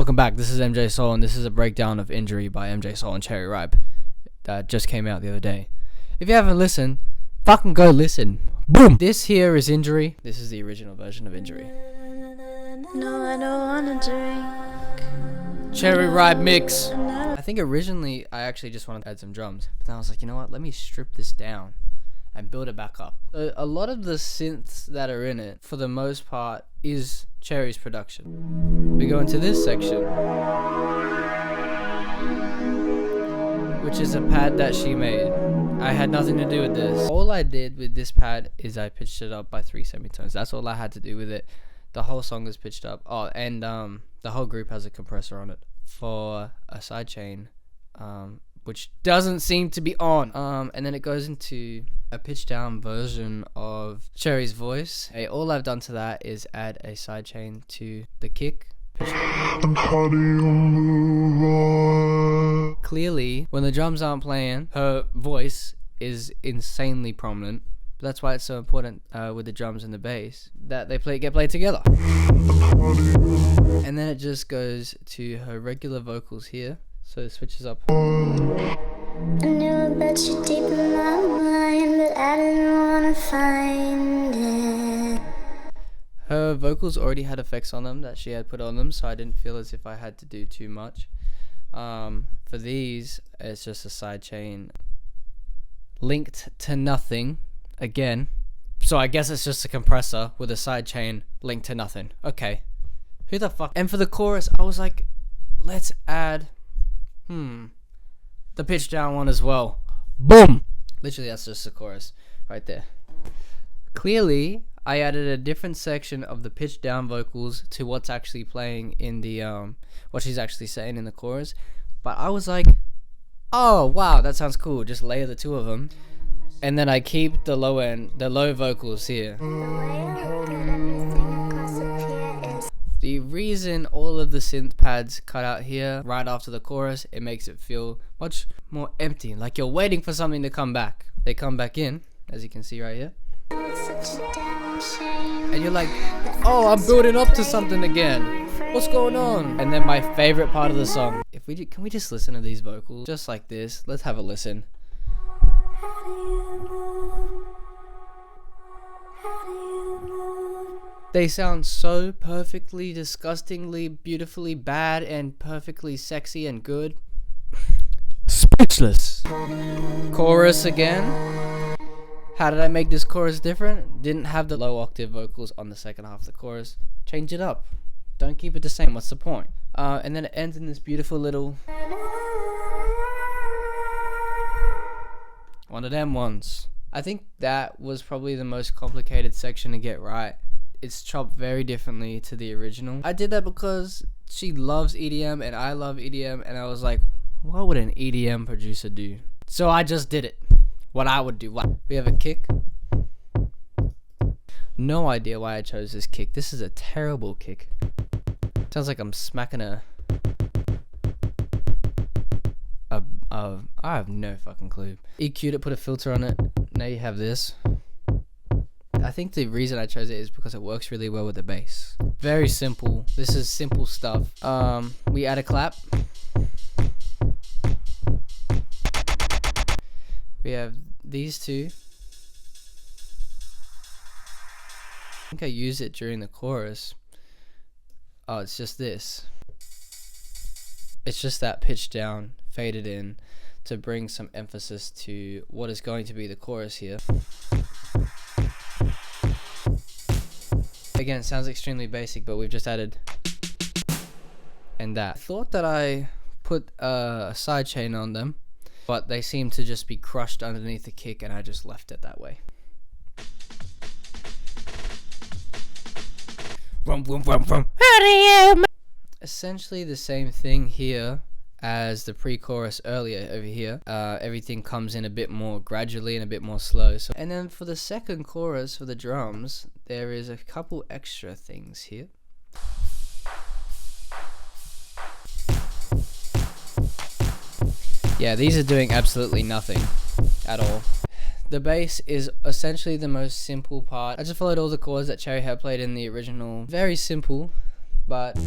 Welcome back, this is emjaysoul, and this is a breakdown of Injury by emjaysoul and Rype that just came out the other day. If you haven't listened, fucking go listen. Boom! This here is Injury. This is the original version of Injury. No, I don't wanna drink. Rype mix. I think originally I actually just wanted to add some drums, but then I was like, you know what, let me strip this down and build it back up. So a lot of the synths that are in it, for the most part, is Cherry's production. We go into this section, which is a pad that she made. I had nothing to do with this. All I did with this pad is I pitched it up by 3 semitones. That's all I had to do with it. The whole song is pitched up. Oh, and the whole group has a compressor on it for a sidechain, which doesn't seem to be on. And then it goes into a pitch down version of Cherry's voice. Hey, all I've done to that is add a sidechain to the kick. And how do you move on? Clearly, when the drums aren't playing, her voice is insanely prominent. But that's why it's so important with the drums and the bass that they get played together. And then it just goes to her regular vocals here, so it switches up. I knew about you deep in my mind, but I didn't wanna find it. Her vocals already had effects on them that she had put on them, so I didn't feel as if I had to do too much. For these, it's just a sidechain linked to nothing again. So I guess it's just a compressor with a sidechain linked to nothing. Okay. Who the fuck? And for the chorus, I was like, let's add the pitch down one as well. Boom! Literally, that's just the chorus right there. Clearly, I added a different section of the pitch down vocals to what's actually playing in the what she's actually saying in the chorus. But I was like, oh wow, that sounds cool. Just layer the two of them, and then I keep the low end, the low vocals here. The reason all of the synth pads cut out here right after the chorus, it makes it feel much more empty, like you're waiting for something to come back. They come back in, as you can see right here. And you're like, oh, I'm building up to something again. What's going on? And then my favorite part of the song. Can we just listen to these vocals just like this? Let's have a listen. They sound so perfectly, disgustingly, beautifully bad and perfectly sexy and good. Speechless. Chorus again. How did I make this chorus different? Didn't have the low octave vocals on the second half of the chorus. Change it up. Don't keep it the same. What's the point? And then it ends in this beautiful little one of them ones. I think that was probably the most complicated section to get right. It's chopped very differently to the original. I did that because she loves EDM and I love EDM, and I was like, what would an EDM producer do? So I just did it. What I would do. We have a kick. No idea why I chose this kick. This is a terrible kick. Sounds like I'm smacking I have no fucking clue. EQ'd it, put a filter on it. Now you have this. I think the reason I chose it is because it works really well with the bass. Very simple. This is simple stuff. We add a clap. We have these two. I think I used it during the chorus. Oh, it's just this. It's just that pitch down, faded in, to bring some emphasis to what is going to be the chorus here. Again, it sounds extremely basic, but we've just added and that. I thought that I put a sidechain on them, but they seem to just be crushed underneath the kick, and I just left it that way. Essentially the same thing here as the pre-chorus earlier over here. Everything comes in a bit more gradually and a bit more slow. And then for the second chorus for the drums, there is a couple extra things here. Yeah, these are doing absolutely nothing at all. The bass is essentially the most simple part. I just followed all the chords that Cherry had played in the original. Very simple, but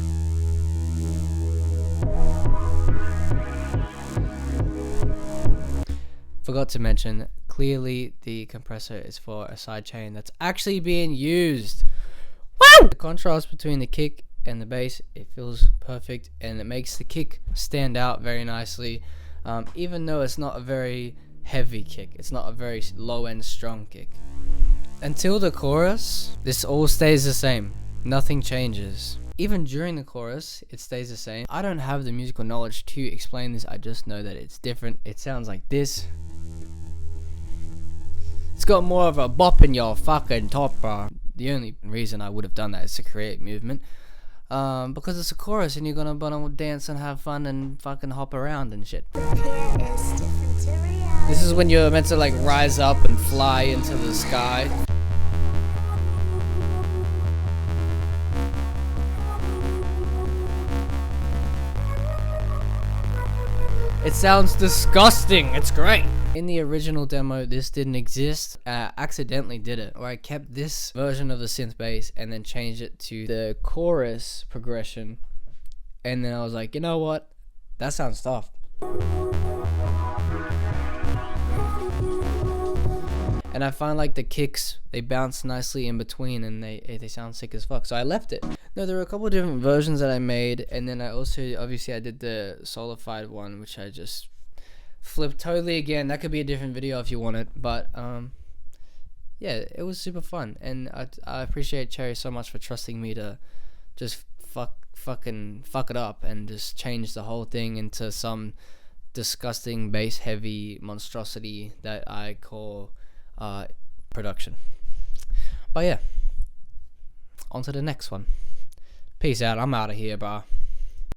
Forgot to mention, clearly the compressor is for a sidechain that's actually being used. Woo! The contrast between the kick and the bass, it feels perfect, and it makes the kick stand out very nicely, even though it's not a very heavy kick. It's not a very low end strong kick. Until the chorus, this all stays the same. Nothing changes. Even during the chorus, it stays the same. I don't have the musical knowledge to explain this. I just know that it's different. It sounds like this. It's got more of a bop in your fucking top bar. The only reason I would have done that is to create movement. Because it's a chorus and you're gonna dance and have fun and fucking hop around and shit. This is when you're meant to like rise up and fly into the sky. It sounds disgusting. It's great. In the original demo, this didn't exist. Accidentally did it, or I kept this version of the synth bass and then changed it to the chorus progression, and then I was like, you know what? That sounds tough. And I find like the kicks, they bounce nicely in between, and they sound sick as fuck. So I left it. No, there were a couple different versions that I made, and then I also, obviously I did the solidified one, which I just flipped totally again. That could be a different video if you want it, but yeah, it was super fun, and I appreciate Cherry so much for trusting me to just fucking fuck it up and just change the whole thing into some disgusting bass heavy monstrosity that I call production. But yeah, on to the next one. Peace out. I'm out of here, bro.